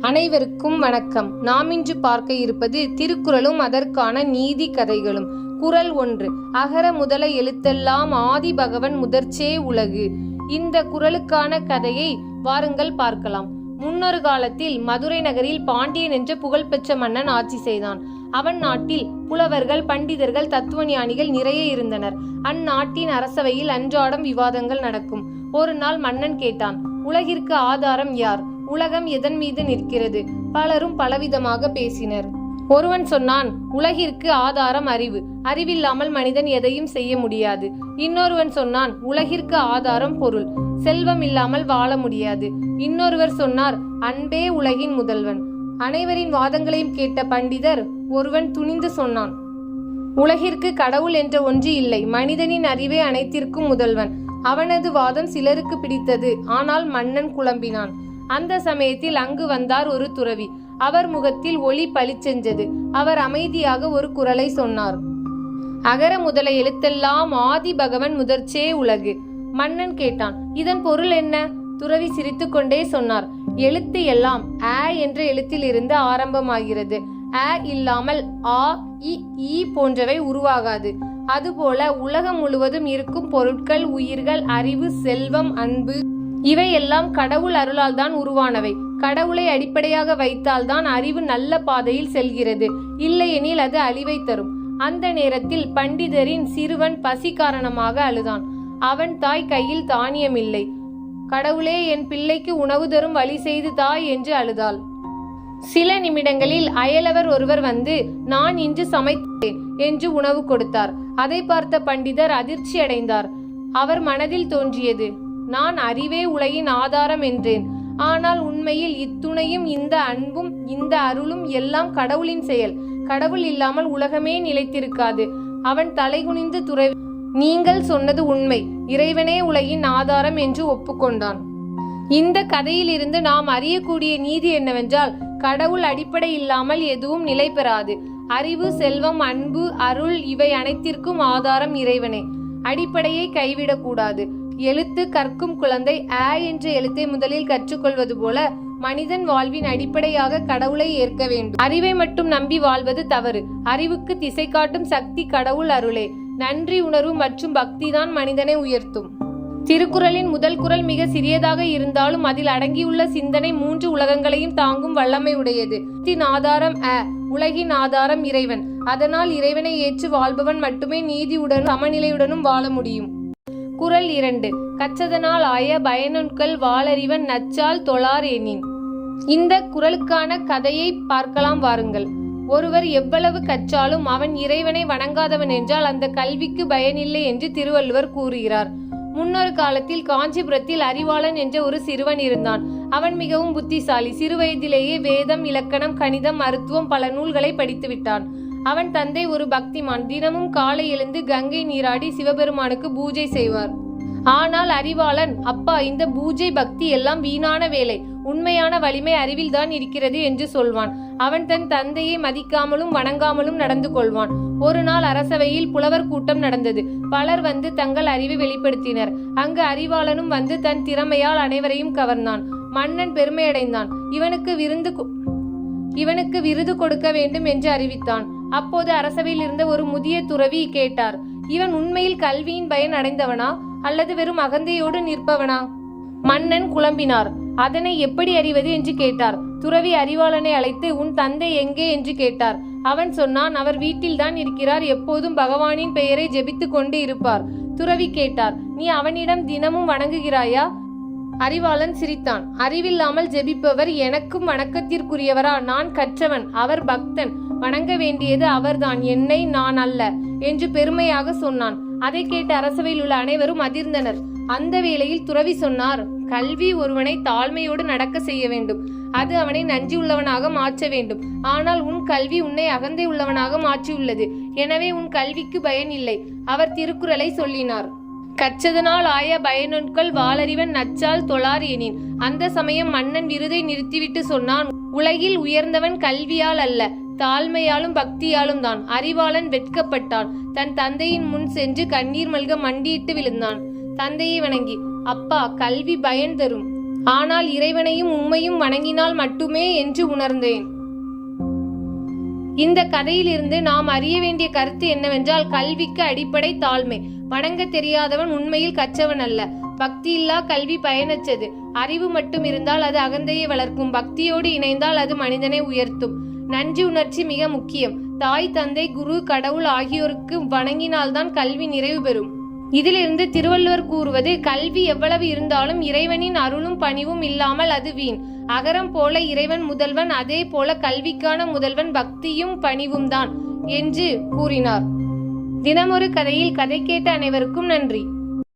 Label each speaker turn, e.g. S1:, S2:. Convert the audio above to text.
S1: அனைவருக்கும் வணக்கம். நாம் இன்று பார்க்க இருப்பது திருக்குறளும் அதற்கான நீதி கதைகளும். குறள் 1. அகர முதல எழுத்தெல்லாம் ஆதி பகவன் முதற்சே உலகு. இந்த குறளுக்கான கதையை வாருங்கள் பார்க்கலாம். முன்னொரு காலத்தில் மதுரை நகரில் பாண்டியன் என்ற புகழ்பெற்ற மன்னன் ஆட்சி செய்தான். அவன் நாட்டில் புலவர்கள், பண்டிதர்கள், தத்துவ ஞானிகள் நிறைய இருந்தனர். அந்நாட்டின் அரசவையில் அன்றாடம் விவாதங்கள் நடக்கும். ஒரு நாள் மன்னன் கேட்டான், உலகிற்கு ஆதாரம் யார்? உலகம் எதன் மீது நிற்கிறது? பலரும் பலவிதமாக பேசினர். ஒருவன் சொன்னான், உலகிற்கு ஆதாரம் அறிவு. அறிவில்லாமல் மனிதன் எதையும் செய்ய முடியாது. இன்னொருவன் சொன்னான், உலகிற்கு ஆதாரம் பொருள். செல்வம் இல்லாமல் வாழ முடியாது. இன்னொருவர் சொன்னார், அன்பே உலகின் முதல்வன். அனைவரின் வாதங்களையும் கேட்ட பண்டிதர் ஒருவன் துணிந்து சொன்னான், உலகிற்கு கடவுள் என்ற ஒன்று இல்லை. மனிதனின் அறிவே அனைத்திற்கும் முதல்வன். அவனது வாதம் சிலருக்கு பிடித்தது. ஆனால் மன்னன் குழம்பினான். அந்த சமயத்தில் அங்கு வந்தார் ஒரு துறவி. அவர் முகத்தில் ஒளி பளிச்சென்றது. அவர் அமைதியாக ஒரு குறளை சொன்னார். அகர முதல எழுத்தெல்லாம் ஆதி பகவன் முதற்சே உலகு. மன்னன் கேட்டான், இதன் பொருள் என்ன? துறவி சிரித்து கொண்டே சொன்னார், எழுத்து எல்லாம் அ என்ற எழுத்தில் இருந்து ஆரம்பமாகிறது. அ இல்லாமல் ஆ, இ, ஈ போன்றவை உருவாகாது. அதுபோல உலகம் முழுவதும் இருக்கும் பொருட்கள், உயிர்கள், அறிவு, செல்வம், அன்பு இவையெல்லாம் கடவுள் அருளால் தான் உருவானவை. கடவுளை அடிப்படையாக வைத்தால்தான் அறிவு நல்ல பாதையில் செல்கிறது. இல்லையெனில் அது அழிவை தரும். அந்த நேரத்தில் பண்டிதரின் சிறுவன் பசி காரணமாக அழுதான். அவன் தாய் கையில் தானியம் இல்லை. கடவுளே, என் பிள்ளைக்கு உணவு தரும் வழி செய்து தாய் என்று அழுதாள். சில நிமிடங்களில் அயலவர் ஒருவர் வந்து, நான் இன்று சமைத்தேன் என்று உணவு கொடுத்தார். அதை பார்த்த பண்டிதர் அதிர்ச்சி அடைந்தார். அவர் மனதில் தோன்றியது, நான் அறிவே உலகின் ஆதாரம் என்றேன். ஆனால் உண்மையில் இத்துணையும், இந்த அன்பும் இந்த அருளும் எல்லாம் கடவுளின் செயல். கடவுள் இல்லாமல் உலகமே நிலைத்திருக்காது. அவன் தலைகுனிந்து துறவி, நீங்கள் சொன்னது உண்மை. இறைவனே உலகின் ஆதாரம் என்று ஒப்புக்கொண்டான். இந்த கதையிலிருந்து நாம் அறியக்கூடிய நீதி என்னவென்றால், கடவுள் அடிப்படை இல்லாமல் எதுவும் நிலை பெறாது. அறிவு, செல்வம், அன்பு, அருள் இவை அனைத்திற்கும் ஆதாரம் இறைவனே. அடிப்படையை கைவிடக்கூடாது. எழுத்து கற்கும் குழந்தை அ என்ற எழுத்தை முதலில் கற்றுக்கொள்வது போல மனிதன் வாழ்வின் அடிப்படையாக கடவுளை ஏற்க வேண்டும். அறிவை மட்டும் நம்பி வாழ்வது தவறு. அறிவுக்கு திசை காட்டும் சக்தி கடவுள் அருளே. நன்றி உணர்வு மற்றும் பக்திதான் மனிதனை உயர்த்தும். திருக்குறளின் முதல் குறள் மிக சிறியதாக இருந்தாலும் அதில் அடங்கியுள்ள சிந்தனை 3 உலகங்களையும் தாங்கும் வல்லமை உடையது. ஆதாரம் அ, உலகின் ஆதாரம் இறைவன். அதனால் இறைவனை ஏற்று வாழ்பவன் மட்டுமே நீதியுடனும் சமநிலையுடனும் வாழ முடியும். குறள் 2. கற்றதனால் ஆய பயனொன்கள் வாளறிவன் நச்சால் தொழார் எனின். இந்த குறளுக்கான கதையை பார்க்கலாம் வாருங்கள். ஒருவர் எவ்வளவு கற்றாலும் அவன் இறைவனை வணங்காதவன் என்றால் அந்த கல்விக்கு பயனில்லை என்று திருவள்ளுவர் கூறுகிறார். முன்னொரு காலத்தில் காஞ்சிபுரத்தில் அறிவாளன் என்ற ஒரு சிறுவன் இருந்தான். அவன் மிகவும் புத்திசாலி. சிறு வயதிலேயே வேதம், இலக்கணம், கணிதம், மருத்துவம் பல நூல்களை படித்து விட்டான். அவன் தந்தை ஒரு பக்திமான். தினமும் காலை எழுந்து கங்கை நீராடி சிவபெருமானுக்கு பூஜை செய்வார். ஆனால் அறிவாளன், அப்பா, இந்த பூஜை பக்தி எல்லாம் வீணான வேலை. உண்மையான வலிமை அறிவில் தான் இருக்கிறது என்று சொல்வான். அவன் தன் தந்தையை மதிக்காமலும் வணங்காமலும் நடந்து கொள்வான். ஒரு நாள் அரசவையில் புலவர் கூட்டம் நடந்தது. பலர் வந்து தங்கள் அறிவை வெளிப்படுத்தினர். அங்கு அறிவாளனும் வந்து தன் திறமையால் அனைவரையும் கவர்ந்தான். மன்னன் பெருமையடைந்தான். இவனுக்கு விருது கொடுக்க வேண்டும் என்று அறிவித்தான். அப்போது அரசவையில் இருந்த ஒரு முதிய துறவி கேட்டார், இவன் உண்மையில் கல்வியின் பயன் அடைந்தவனா அல்லது வெறும் அகந்தையோடு நிற்பவனா? மன்னன் குழம்பினார். அதனை எப்படி அறிவது என்று கேட்டார். துறவி அறிவாளனை அழைத்து, உன் தந்தை எங்கே என்று கேட்டார். அவன் சொன்னான், அவர் வீட்டில்தான் இருக்கிறார். எப்போதும் பகவானின் பெயரை ஜெபித்து கொண்டு இருப்பார். துறவி கேட்டார், நீ அவனிடம் தினமும் வணங்குகிறாயா? அறிவாளன் சிரித்தான். அறிவில்லாமல் ஜெபிப்பவர் எனக்கும் வணக்கத்திற்குரியவரா? நான் கற்றவன், அவர் பக்தன். வணங்க வேண்டியது அவர்தான், என்னை, நான் அல்ல என்று பெருமையாக சொன்னான். அதை கேட்ட அரசவையில் உள்ள அனைவரும் அதிர்ந்தனர். அந்த வேளையில் துறவி சொன்னார், கல்வி ஒருவனை தாழ்மையோடு நடக்க செய்ய வேண்டும். அது அவனை நன்றி உள்ளவனாக மாற்ற வேண்டும். ஆனால் உன் கல்வி உன்னை அகந்தை உள்ளவனாக மாற்றியுள்ளது. எனவே உன் கல்விக்கு பயன் இல்லை. அவர் திருக்குறளை சொல்லினார். கற்றதனால் ஆய பயனொன்கள் வாளறிவன் நச்சால் தொழார் எனின். அந்த சமயம் மன்னன் விருதை நிறுத்திவிட்டு சொன்னான், உலகில் உயர்ந்தவன் கல்வியால் அல்ல, தாழ்மையாலும் பக்தியாலும் தான். அறிவாளன் வெட்கப்பட்டான். தன் தந்தையின் முன் சென்று கண்ணீர் மல்க மண்டியிட்டு விழுந்தான். தந்தையை வணங்கி, அப்பா, கல்வி பயன் தரும். ஆனால் இறைவனையும் உம்மையும் வணங்கினால் மட்டுமே என்று உணர்ந்தேன். இந்த கதையிலிருந்து நாம் அறிய வேண்டிய கருத்து என்னவென்றால், கல்விக்கு அடிப்படை தாழ்மை. வணங்க தெரியாதவன் உண்மையில் கற்றவன் அல்ல. பக்தியில்லா கல்வி பயனற்றது. அறிவு மட்டும் இருந்தால் அது அகந்தையை வளர்க்கும். பக்தியோடு இணைந்தால் அது மனிதனை உயர்த்தும். நன்றி உணர்ச்சி மிக முக்கியம். தாய், தந்தை, குரு, கடவுள் ஆகியோருக்கு வணங்கினால்தான் கல்வி நிறைவு பெறும். இதிலிருந்து திருவள்ளுவர் கூறுவது, கல்வி எவ்வளவு இருந்தாலும் இறைவனின் அருளும் பணிவும் இல்லாமல் அது வீண். அகரம் போல இறைவன் முதல்வன், அதே போல கல்விக்கான முதல்வன் பக்தியும் பணிவும் தான் என்று கூறினார். தினமொரு கதையில் கதை கேட்ட அனைவருக்கும் நன்றி.